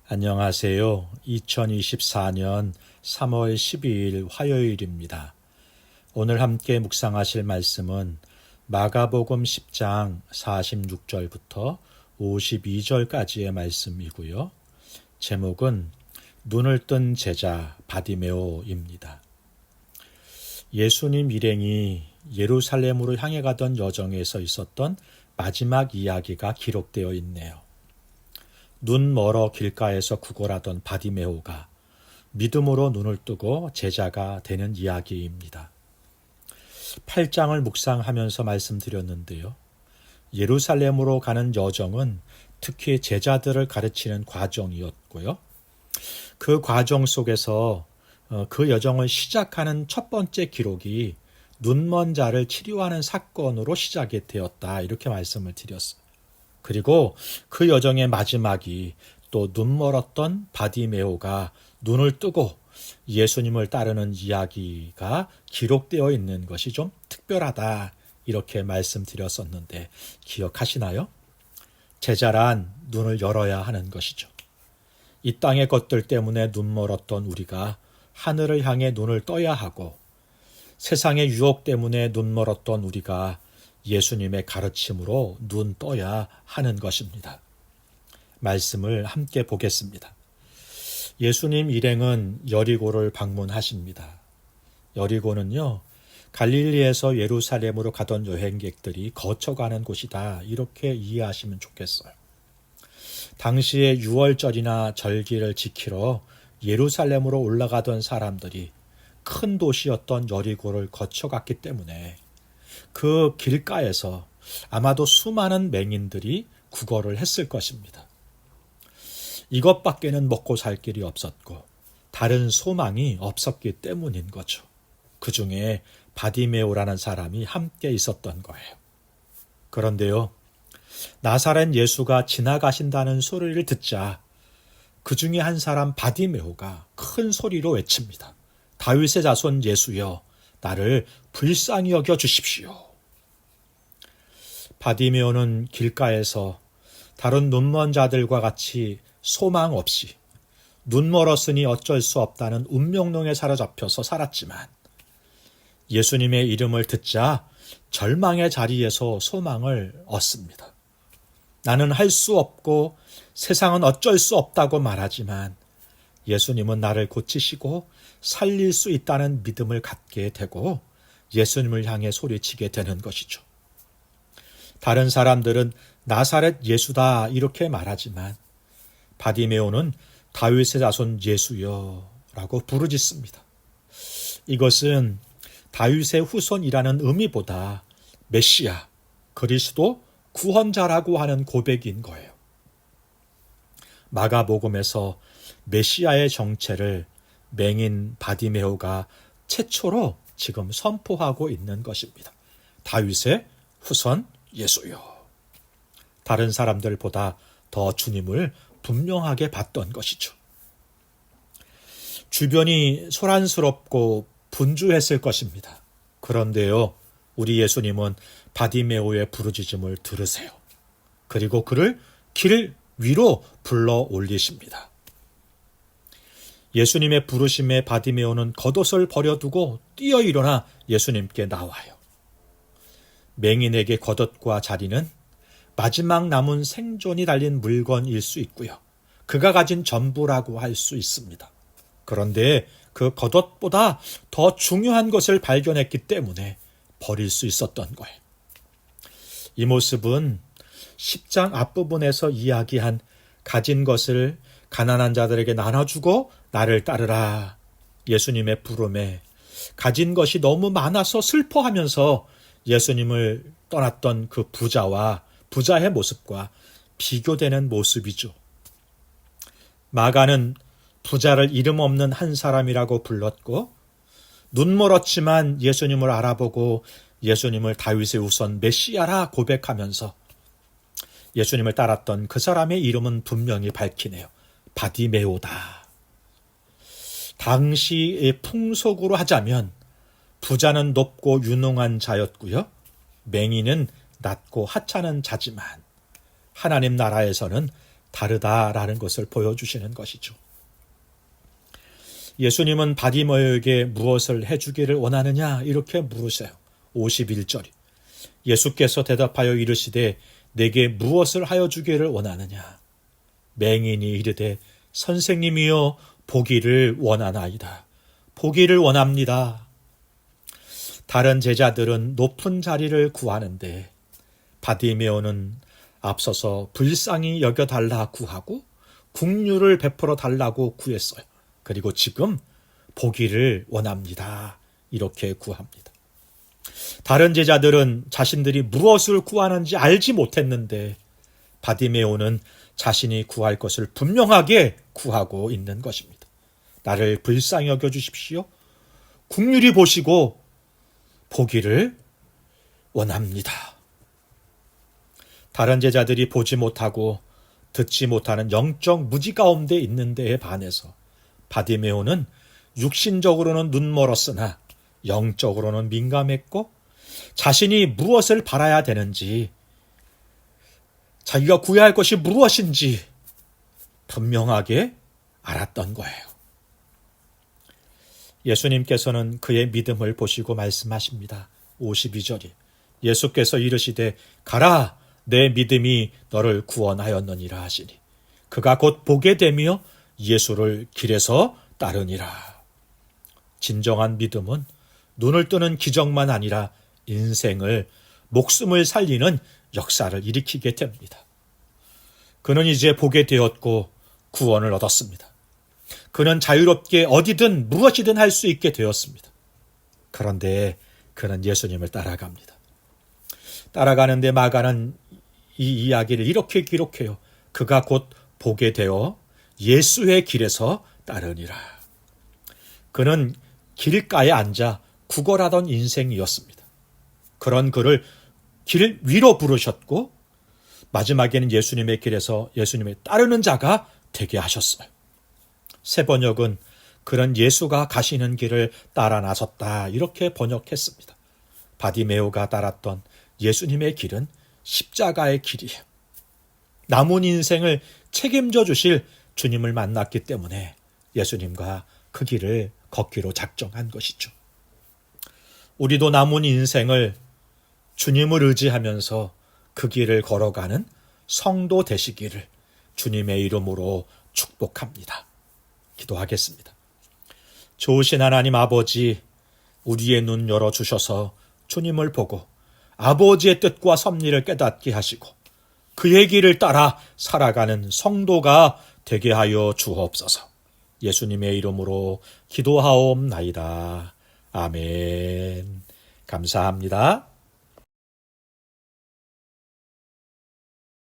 안녕하세요. 2024년 3월 12일 화요일입니다. 오늘 함께 묵상하실 말씀은 마가복음 10장 46절부터 52절까지의 말씀이고요. 제목은 눈을 뜬 제자 바디메오입니다. 예수님 일행이 예루살렘으로 향해 가던 여정에서 있었던 마지막 이야기가 기록되어 있네요. 눈 멀어 길가에서 구걸하던 바디메오가 믿음으로 눈을 뜨고 제자가 되는 이야기입니다. 8장을 묵상하면서 말씀드렸는데요. 예루살렘으로 가는 여정은 특히 제자들을 가르치는 과정이었고요. 그 과정 속에서 그 여정을 시작하는 첫 번째 기록이 눈먼 자를 치료하는 사건으로 시작이 되었다. 이렇게 말씀을 드렸어요. 그리고 그 여정의 마지막이 또 눈멀었던 바디메오가 눈을 뜨고 예수님을 따르는 이야기가 기록되어 있는 것이 좀 특별하다. 이렇게 말씀드렸었는데 기억하시나요? 제자란 눈을 열어야 하는 것이죠. 이 땅의 것들 때문에 눈멀었던 우리가 하늘을 향해 눈을 떠야 하고 세상의 유혹 때문에 눈멀었던 우리가 예수님의 가르침으로 눈 떠야 하는 것입니다. 말씀을 함께 보겠습니다. 예수님 일행은 여리고를 방문하십니다. 여리고는요, 갈릴리에서 예루살렘으로 가던 여행객들이 거쳐가는 곳이다. 이렇게 이해하시면 좋겠어요. 당시에 유월절이나 절기를 지키러 예루살렘으로 올라가던 사람들이 큰 도시였던 여리고를 거쳐갔기 때문에 그 길가에서 아마도 수많은 맹인들이 구걸을 했을 것입니다. 이것밖에는 먹고 살 길이 없었고 다른 소망이 없었기 때문인 거죠. 그 중에 바디메오라는 사람이 함께 있었던 거예요. 그런데요, 나사렛 예수가 지나가신다는 소리를 듣자 그 중에 한 사람 바디메오가 큰 소리로 외칩니다. 다윗의 자손 예수여, 나를 불쌍히 여겨 주십시오. 바디메오는 길가에서 다른 눈먼 자들과 같이 소망 없이 눈 멀었으니 어쩔 수 없다는 운명론에 사로잡혀서 살았지만 예수님의 이름을 듣자 절망의 자리에서 소망을 얻습니다. 나는 할 수 없고 세상은 어쩔 수 없다고 말하지만 예수님은 나를 고치시고 살릴 수 있다는 믿음을 갖게 되고 예수님을 향해 소리치게 되는 것이죠. 다른 사람들은 나사렛 예수다 이렇게 말하지만 바디메오는 다윗의 자손 예수여 라고 부르짖습니다. 이것은 다윗의 후손이라는 의미보다 메시아, 그리스도, 구원자라고 하는 고백인 거예요. 마가복음에서 메시아의 정체를 맹인 바디메오가 최초로 지금 선포하고 있는 것입니다. 다윗의 후손 예수여. 다른 사람들보다 더 주님을 분명하게 봤던 것이죠. 주변이 소란스럽고 분주했을 것입니다. 그런데요, 우리 예수님은 바디메오의 부르짖음을 들으세요. 그리고 그를 길 위로 불러 올리십니다. 예수님의 부르심에 바디메오는 겉옷을 버려두고 뛰어 일어나 예수님께 나와요. 맹인에게 겉옷과 자리는 마지막 남은 생존이 달린 물건일 수 있고요. 그가 가진 전부라고 할 수 있습니다. 그런데 그 겉옷보다 더 중요한 것을 발견했기 때문에 버릴 수 있었던 거예요. 이 모습은 10장 앞부분에서 이야기한 가진 것을 가난한 자들에게 나눠주고 나를 따르라. 예수님의 부름에 가진 것이 너무 많아서 슬퍼하면서 예수님을 떠났던 그 부자의 모습과 비교되는 모습이죠. 마가는 부자를 이름 없는 한 사람이라고 불렀고 눈 멀었지만 예수님을 알아보고 예수님을 다윗의 후손 메시아라 고백하면서 예수님을 따랐던 그 사람의 이름은 분명히 밝히네요. 바디메오다. 당시의 풍속으로 하자면 부자는 높고 유능한 자였고요. 맹인은 낮고 하찮은 자지만 하나님 나라에서는 다르다라는 것을 보여주시는 것이죠. 예수님은 바디메오에게 무엇을 해주기를 원하느냐 이렇게 물으세요. 51절 예수께서 대답하여 이르시되 내게 무엇을 하여 주기를 원하느냐. 맹인이 이르되 선생님이여 보기를 원하나이다. 보기를 원합니다. 다른 제자들은 높은 자리를 구하는데 바디메오는 앞서서 불쌍히 여겨달라 구하고 국류를 베풀어 달라고 구했어요. 그리고 지금 보기를 원합니다. 이렇게 구합니다. 다른 제자들은 자신들이 무엇을 구하는지 알지 못했는데 바디메오는 자신이 구할 것을 분명하게 구하고 있는 것입니다. 나를 불쌍히 여겨주십시오. 국률이 보시고 보기를 원합니다. 다른 제자들이 보지 못하고 듣지 못하는 영적 무지 가운데 있는 데에 반해서 바디메오는 육신적으로는 눈멀었으나 영적으로는 민감했고 자신이 무엇을 바라야 되는지 자기가 구해야 할 것이 무엇인지 분명하게 알았던 거예요. 예수님께서는 그의 믿음을 보시고 말씀하십니다. 52절이 예수께서 이르시되 가라 내 믿음이 너를 구원하였느니라 하시니 그가 곧 보게 되며 예수를 길에서 따르니라. 진정한 믿음은 눈을 뜨는 기적만 아니라 인생을 목숨을 살리는 역사를 일으키게 됩니다. 그는 이제 보게 되었고 구원을 얻었습니다. 그는 자유롭게 어디든 무엇이든 할 수 있게 되었습니다. 그런데 그는 예수님을 따라갑니다. 따라가는데 마가는 이 이야기를 이렇게 기록해요. 그가 곧 보게 되어 예수의 길에서 따르니라. 그는 길가에 앉아 구걸하던 인생이었습니다. 그런 그를 길 위로 부르셨고 마지막에는 예수님의 길에서 예수님을 따르는 자가 되게 하셨어요. 새 번역은 그런 예수가 가시는 길을 따라 나섰다 이렇게 번역했습니다. 바디메오가 따랐던 예수님의 길은 십자가의 길이에요. 남은 인생을 책임져 주실 주님을 만났기 때문에 예수님과 그 길을 걷기로 작정한 것이죠. 우리도 남은 인생을 주님을 의지하면서 그 길을 걸어가는 성도 되시기를 주님의 이름으로 축복합니다. 기도하겠습니다. 좋으신 하나님 아버지, 우리의 눈 열어주셔서 주님을 보고 아버지의 뜻과 섭리를 깨닫게 하시고 그의 길을 따라 살아가는 성도가 되게 하여 주옵소서. 예수님의 이름으로 기도하옵나이다. 아멘. 감사합니다.